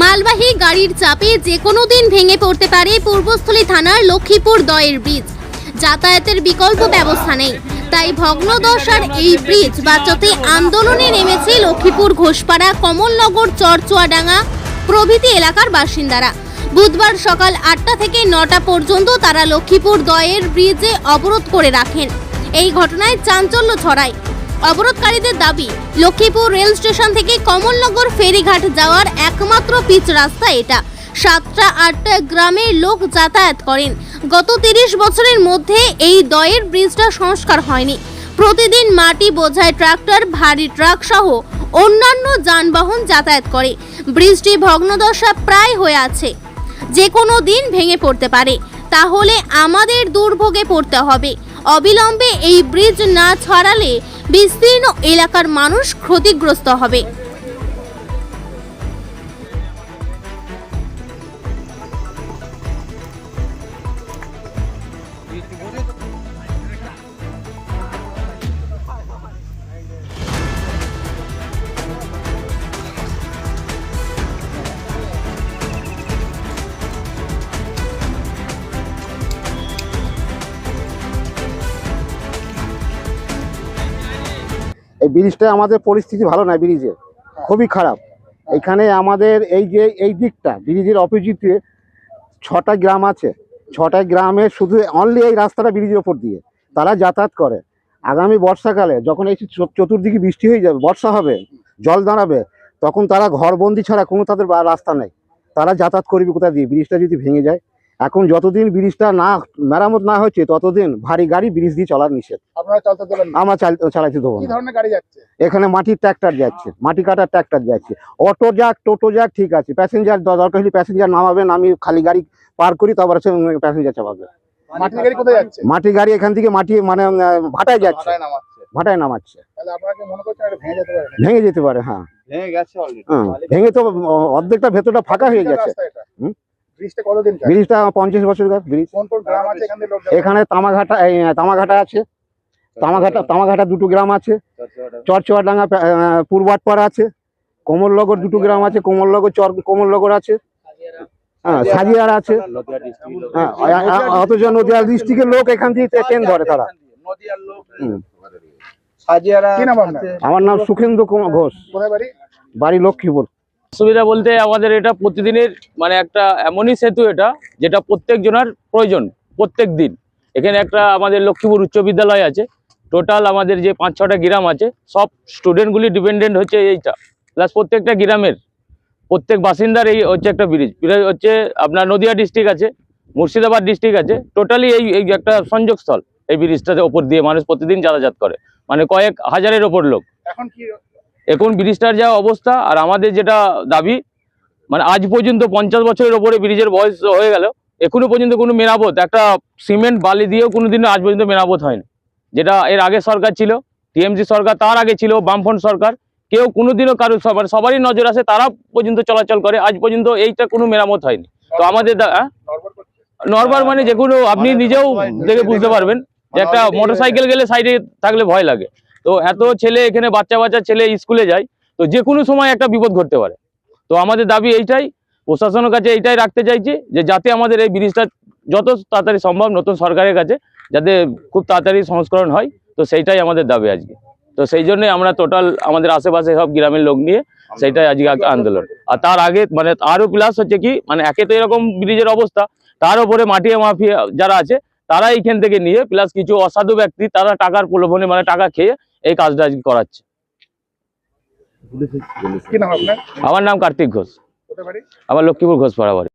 মালবাহী গাড়ির চাপে যে কোনো দিন ভেঙে পড়তে পারে পূর্বস্থলী থানার লক্ষ্মীপুর দয়ের ব্রিজ। যাতায়াতের বিকল্প ব্যবস্থা নেই, তাই ভগ্নদশার এই ব্রিজ বাঁচাতে আন্দোলনে নেমেছে লক্ষ্মীপুর, ঘোষপাড়া, কমলনগর, চরচুয়াডাঙ্গা প্রভৃতি এলাকার বাসিন্দারা। বুধবার সকাল 8টা থেকে 9টা পর্যন্ত তারা লক্ষ্মীপুর দয়ের ব্রিজে অবরোধ করে রাখেন। এই ঘটনায় চাঞ্চল্য ছড়ায়। অবরোধকারীদের দাবি, লক্ষ্মীপুর রেল স্টেশন থেকে কমলনগর ফেরিঘাট যাওয়ার একমাত্র পিচ রাস্তা এটা। 7টা 8টা গ্রামের লোক যাতায়াত করেন। গত 30 বছরের মধ্যে এই দয়ের ব্রিজটা সংস্কার হয়নি। প্রতিদিন মাটি বোঝাই ট্রাক্টর, ভারী ট্রাক সহ অন্যান্য যানবাহন যাতায়াত করে। ব্রিজটি ভগ্নদশা প্রায় হয়ে আছে, যে কোনো দিন ভেঙে পড়তে পারে, তাহলে আমাদের দুর্ভোগে পড়তে হবে। অবিলম্বে এই ব্রিজ না ছাড়ালে বিস্তীর্ণ এলাকার মানুষ ক্ষতিগ্রস্ত হবে। এই ব্রিজটা আমাদের পরিস্থিতি ভালো নয়, ব্রিজের খুবই খারাপ। এখানে আমাদের এই দিকটা ব্রিজের অপোজিটে 6টা গ্রাম আছে। 6টা গ্রামে শুধু অনলি এই রাস্তাটা ব্রিজের ওপর দিয়ে তারা যাতায়াত করে। আগামী বর্ষাকালে যখন এই চতুর্দিকে বৃষ্টি হয়ে যাবে, বর্ষা হবে, জল দাঁড়াবে, তখন তারা ঘরবন্দি ছাড়া কোনো তাদের রাস্তা নেই। তারা যাতায়াত করবে কোথা দিয়ে? ব্রিজটা যদি ভেঙে যায়, এখন যতদিন ব্রিজটা না মেরামত না হচ্ছে ততদিন ভারী গাড়ি ব্রিজ দিয়ে চলার নিষেধ। আপনারা চলতে দেবেন না? আমরা চালাইতে দেবো কি না। ধরনের গাড়ি যাচ্ছে? এখানে মাটির ট্র্যাক্টর যাচ্ছে, মাটি কাটার ট্র্যাক্টর যাচ্ছে, অটো যাক, টোটো যাক, ঠিক আছে। প্যাসেঞ্জার দরকার হলে প্যাসেঞ্জার নামাবেন, আমি খালি গাড়ি পার করি, তারপর প্যাসেঞ্জার চাপাবে। মাটির গাড়ি কোথায় যাচ্ছে? মাটির গাড়ি এখান থেকে মাটি মানে ভাটায় যাচ্ছে, ভাটায় নামাচ্ছে। ভাটায় নামাচ্ছে। তাহলে আপনারা কি মনে করছেন এটা ভেঙে যেতে পারে? ভেঙে যেতে পারে, হ্যাঁ ভেঙে গেছে অলরেডি। ভেঙে তো অর্ধেকটা ভেতরটা ফাঁকা হয়ে গেছে। ব্রিজটা কতদিন কাজ? ব্রিজটা 50 বছর ব্রিজ। কোন কোন গ্রাম আছে এখান থেকে লোক যাচ্ছে? এখানে তামাঘাটা আছে, তামাঘাটা 2টো গ্রাম আছে, চরচুয়াডাঙ্গা পূর্বাটপাড়া আছে, কমলনগর 2টো গ্রাম আছে, কমলনগর আছে, হ্যাঁ সাজিয়ার আছে। হ্যাঁ, অথচ নদিয়া ডিস্ট্রিক্টের লোক এখান থেকে ট্রেন ধরে তারা। নদিয়ার লোক। সাজিয়ারা। কি নাম আপনার? আমার নাম সুখেন্দু ঘোষ, কোথায় বাড়ি? বাড়ি লক্ষ্মীপুর। সুবিধা বলতে আমাদের এটা প্রতিদিনের মানে একটা এমনই সেতু এটা, যেটা প্রত্যেক জনের প্রয়োজন প্রত্যেক দিন। এখানে একটা আমাদের লক্ষ্মীপুর উচ্চ বিদ্যালয় আছে। টোটাল আমাদের যে 5-6টা গ্রাম আছে, সব স্টুডেন্টগুলি ডিপেন্ডেন্ট হচ্ছে এইটা। প্লাস প্রত্যেকটা গ্রামের প্রত্যেক বাসিন্দার এই হচ্ছে একটা ব্রিজ হচ্ছে। আপনার নদিয়া ডিস্ট্রিক্ট আছে, মুর্শিদাবাদ ডিস্ট্রিক্ট আছে, টোটালি এই একটা সংযোগস্থল। এই ব্রিজটার ওপর দিয়ে মানুষ প্রতিদিন যাতায়াত করে, মানে কয়েক হাজারের ওপর লোক। এখন ব্রিজটার যা অবস্থা, আর আমাদের যেটা দাবি, মানে আজ পর্যন্ত 50 বছরের ওপরে ব্রিজের বয়স হয়ে গেল, এখনো পর্যন্ত কোনো মেরামত, একটা সিমেন্ট বালি দিয়েও কোনোদিনও আজ পর্যন্ত মেরামত হয়নি। যেটা এর আগে সরকার ছিল, টিএমসি সরকার, তার আগে ছিল বামফ্রন্ট সরকার, কেউ কোনোদিনও কারো সবারই নজর আসে, তারা পর্যন্ত চলাচল করে, আজ পর্যন্ত এইটা কোনো মেরামত হয়নি। তো আমাদের নরবার মানে যে কোনো, আপনি নিজেও দেখে বুঝতে পারবেন যে একটা মোটরসাইকেল গেলে সাইডে থাকলে ভয় লাগে। তো এত ছেলে এখানে, বাচ্চা ছেলে স্কুলে যায়, তো যে কোনো সময় একটা বিপদ ঘটতে পারে। তো আমাদের দাবি এইটাই, প্রশাসনের কাছে এইটাই রাখতে চাইছি, যে যাতে আমাদের এই ব্রিজটা যত তাড়াতাড়ি সম্ভব নতুন সরকারের কাছে যাতে খুব তাড়াতাড়ি সংস্করণ হয়। তো সেইটাই আমাদের দাবি আজকে। তো সেই জন্যই আমরা টোটাল আমাদের আশেপাশে সব গ্রামের লোক নিয়ে সেইটাই আজকে আন্দোলন। আর তার আগে মানে আরো প্লাস হচ্ছে কি, মানে একে তো এরকম ব্রিজের অবস্থা, তার উপরে মাটিয়া মাফিয়া যারা আছে তারা এইখান থেকে নিয়ে, প্লাস কিছু অসাধু ব্যক্তি তারা টাকার প্রলোভনে, মানে টাকা খেয়ে এই কাজটা আজকে করাচ্ছে। কি নাম আপনার? আমার নাম কার্তিক ঘোষ, আমার লক্ষ্মীপুর ঘোষপাড়া বাড়ি।